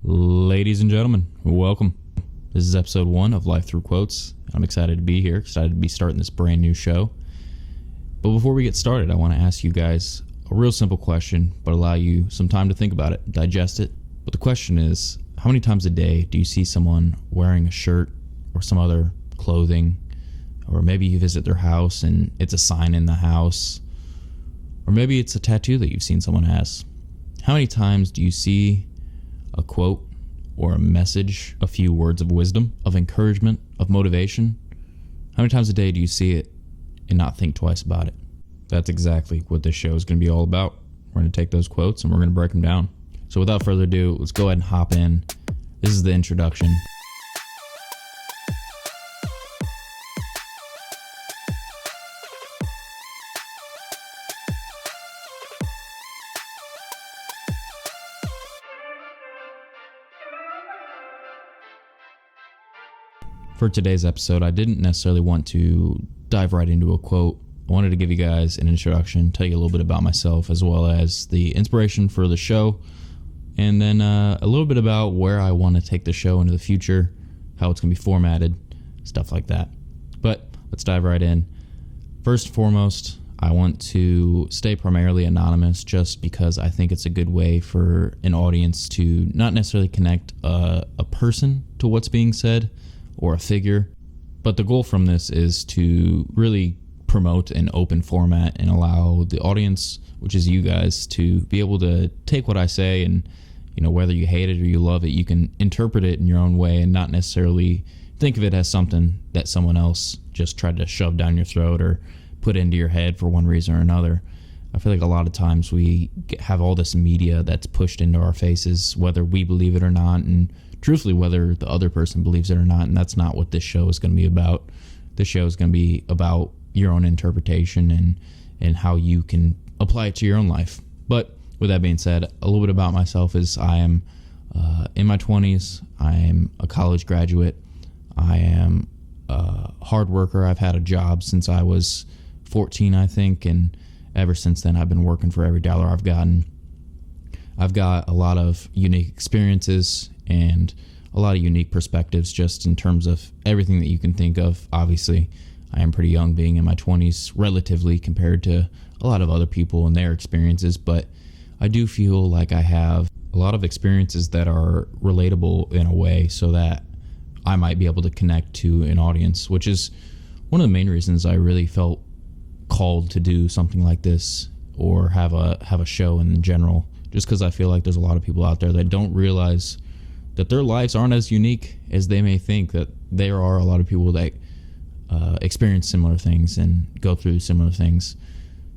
Ladies and gentlemen, welcome. This is episode 1 of Life Through Quotes. I'm excited to be here, excited to be starting this brand new show. But before we get started, I want to ask you guys a real simple question, but allow you some time to think about it, digest it. But the question is, how many times a day do you see someone wearing a shirt or some other clothing, or maybe you visit their house and it's a sign in the house, or maybe it's a tattoo that you've seen someone has? How many times do you see a quote or a message, a few words of wisdom, of encouragement, of motivation? How many times a day do you see it and not think twice about it? That's exactly what this show is going to be all about. We're going to take those quotes and we're going to break them down. So without further ado, let's go ahead and hop in. This is the introduction. For today's episode, I didn't necessarily want to dive right into a quote. I wanted to give you guys an introduction, tell you a little bit about myself, as well as the inspiration for the show, and then a little bit about where I want to take the show into the future, how it's going to be formatted, stuff like that. But let's dive right in. First and foremost, I want to stay primarily anonymous just because I think it's a good way for an audience to not necessarily connect a person to what's being said, or a figure, but the goal from this is to really promote an open format and allow the audience, which is you guys, to be able to take what I say and, whether you hate it or you love it, you can interpret it in your own way and not necessarily think of it as something that someone else just tried to shove down your throat or put into your head for one reason or another. I feel like a lot of times we have all this media that's pushed into our faces, whether we believe it or not, and truthfully whether the other person believes it or not, and that's not what this show is going to be about. This show is going to be about your own interpretation and how you can apply it to your own life. But with that being said, a little bit about myself is I am in my 20s. I am a college graduate. I am a hard worker. I've had a job since I was 14, I think, and ever since then I've been working for every dollar I've gotten. I've got a lot of unique experiences and a lot of unique perspectives just in terms of everything that you can think of. Obviously, I am pretty young being in my 20s relatively compared to a lot of other people and their experiences, but I do feel like I have a lot of experiences that are relatable in a way so that I might be able to connect to an audience, which is one of the main reasons I really felt called to do something like this or have a show in general, just because I feel like there's a lot of people out there that don't realize that their lives aren't as unique as they may think, that there are a lot of people that experience similar things and go through similar things.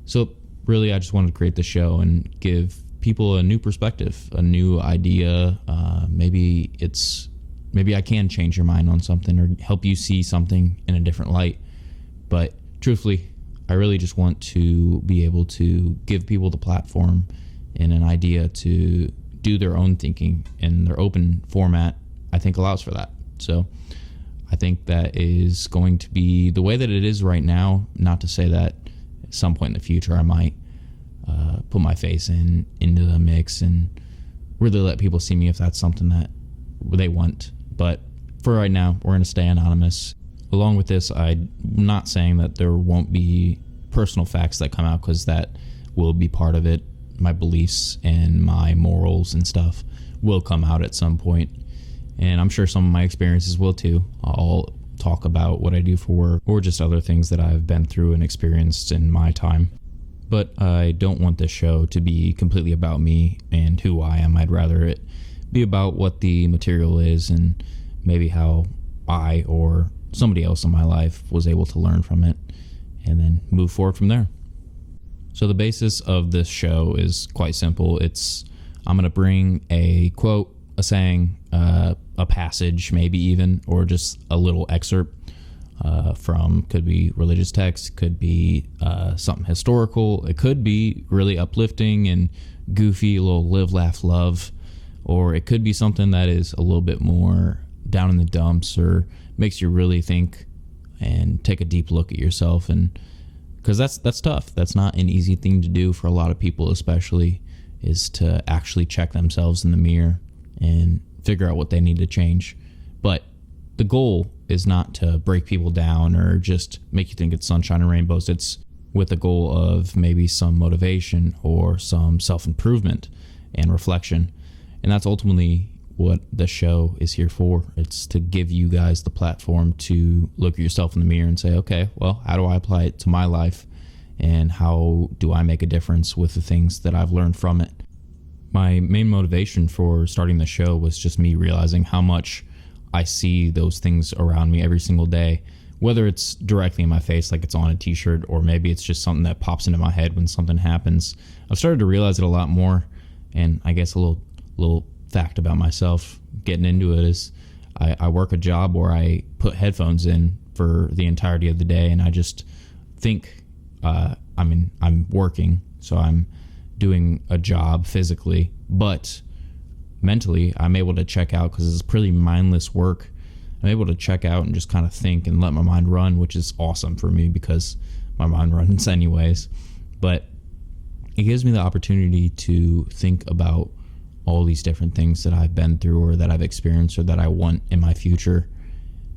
So really, I just wanted to create the show and give people a new perspective, a new idea. Maybe I can change your mind on something or help you see something in a different light. But truthfully, I really just want to be able to give people the platform and an idea to do their own thinking, and their open format, I think, allows for that. So I think that is going to be the way that it is right now. Not to say that at some point in the future I might put my face into the mix and really let people see me if that's something that they want. But for right now, we're going to stay anonymous. Along with this, I'm not saying that there won't be personal facts that come out, because that will be part of it. My beliefs and my morals and stuff will come out at some point, and I'm sure some of my experiences will too. I'll talk about what I do for work or just other things that I've been through and experienced in my time. But I don't want this show to be completely about me and who I am. I'd rather it be about what the material is and maybe how I or somebody else in my life was able to learn from it and then move forward from there. So the basis of this show is quite simple. I'm going to bring a quote, a saying, a passage maybe even, or just a little excerpt from, could be religious text, could be something historical, it could be really uplifting and goofy, a little live, laugh, love, or it could be something that is a little bit more down in the dumps or makes you really think and take a deep look at yourself. And because that's tough. That's not an easy thing to do for a lot of people, especially, is to actually check themselves in the mirror and figure out what they need to change. But the goal is not to break people down or just make you think it's sunshine and rainbows. It's with the goal of maybe some motivation or some self-improvement and reflection. And that's ultimately what the show is here for. It's to give you guys the platform to look at yourself in the mirror and say, okay, well, how do I apply it to my life? And how do I make a difference with the things that I've learned from it? My main motivation for starting the show was just me realizing how much I see those things around me every single day, whether it's directly in my face, like it's on a t-shirt, or maybe it's just something that pops into my head when something happens. I've started to realize it a lot more. And I guess a little fact about myself getting into it is I work a job where I put headphones in for the entirety of the day, and I just think, I'm working, so I'm doing a job physically, but mentally I'm able to check out because it's pretty mindless work. I'm able to check out and just kind of think and let my mind run, which is awesome for me because my mind runs anyways. But it gives me the opportunity to think about all these different things that I've been through or that I've experienced or that I want in my future.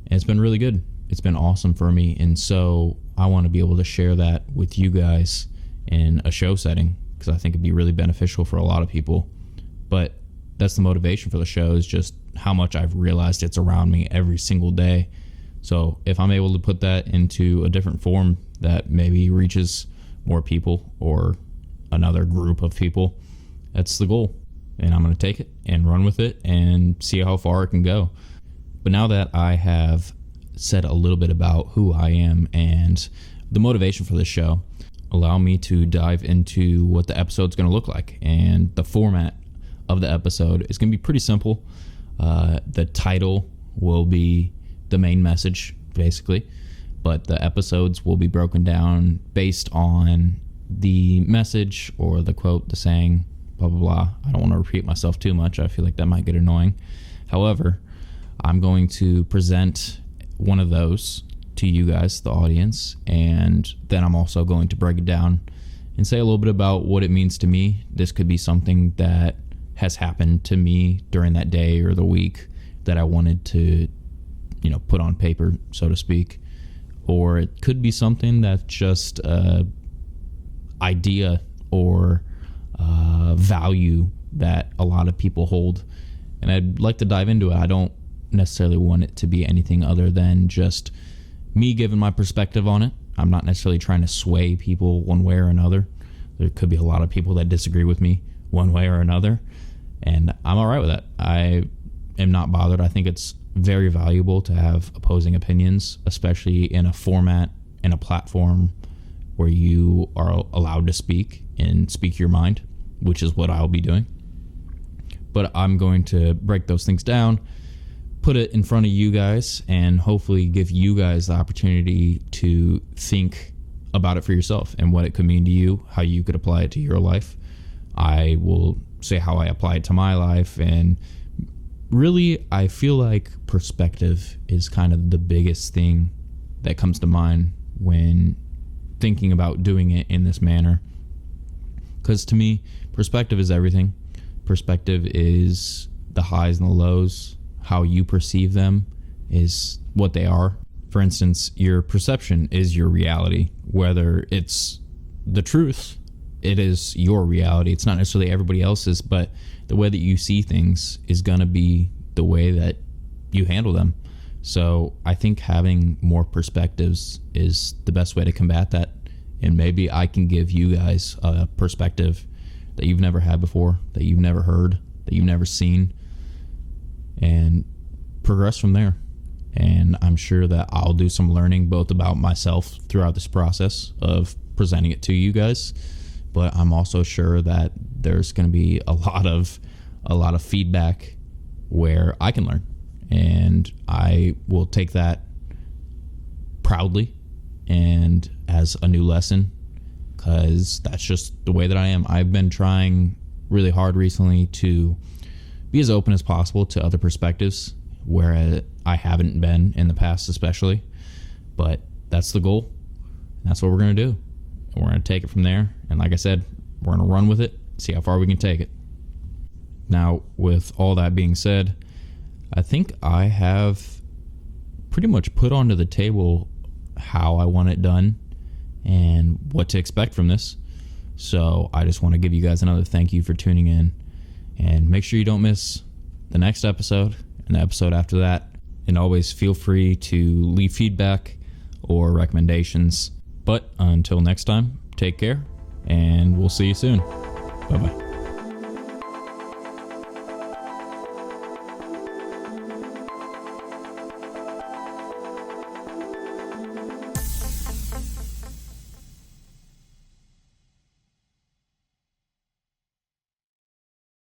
And it's been really good. It's been awesome for me. And so I want to be able to share that with you guys in a show setting because I think it'd be really beneficial for a lot of people. But that's the motivation for the show, is just how much I've realized it's around me every single day. So if I'm able to put that into a different form that maybe reaches more people or another group of people, that's the goal. And I'm going to take it and run with it and see how far it can go. But now that I have said a little bit about who I am and the motivation for this show, allow me to dive into what the episode's going to look like. And the format of the episode is going to be pretty simple. The title will be the main message, basically, but the episodes will be broken down based on the message or the quote, the saying, blah, blah, blah. I don't want to repeat myself too much. I feel like that might get annoying. However, I'm going to present one of those to you guys, the audience, and then I'm also going to break it down and say a little bit about what it means to me. This could be something that has happened to me during that day or the week that I wanted to, put on paper, so to speak. Or it could be something that's just an idea or value that a lot of people hold. And I'd like to dive into it. I don't necessarily want it to be anything other than just me giving my perspective on it. I'm not necessarily trying to sway people one way or another. There could be a lot of people that disagree with me one way or another, and I'm all right with that. I am not bothered. I think it's very valuable to have opposing opinions, especially in a format and a platform where you are allowed to speak and speak your mind, which is what I'll be doing. But I'm going to break those things down, put it in front of you guys, and hopefully give you guys the opportunity to think about it for yourself and what it could mean to you, how you could apply it to your life. I will say how I apply it to my life, and really I feel like perspective is kind of the biggest thing that comes to mind when thinking about doing it in this manner. Because to me, perspective is everything. Perspective is the highs and the lows. How you perceive them is what they are. For instance, your perception is your reality. Whether it's the truth, it is your reality. It's not necessarily everybody else's, but the way that you see things is going to be the way that you handle them. So I think having more perspectives is the best way to combat that. And maybe I can give you guys a perspective that you've never had before, that you've never heard, that you've never seen, and progress from there. And I'm sure that I'll do some learning both about myself throughout this process of presenting it to you guys, but I'm also sure that there's going to be a lot of feedback where I can learn, and I will take that proudly and as a new lesson, because that's just the way that I am. I've been trying really hard recently to be as open as possible to other perspectives where I haven't been in the past, especially. But that's the goal. That's what we're going to do. And we're going to take it from there. And like I said, we're going to run with it, see how far we can take it. Now, with all that being said, I think I have pretty much put onto the table how I want it done and what to expect from this. So I just want to give you guys another thank you for tuning in, and make sure you don't miss the next episode and the episode after that. And always feel free to leave feedback or recommendations. But until next time, take care, and we'll see you soon. Bye-bye.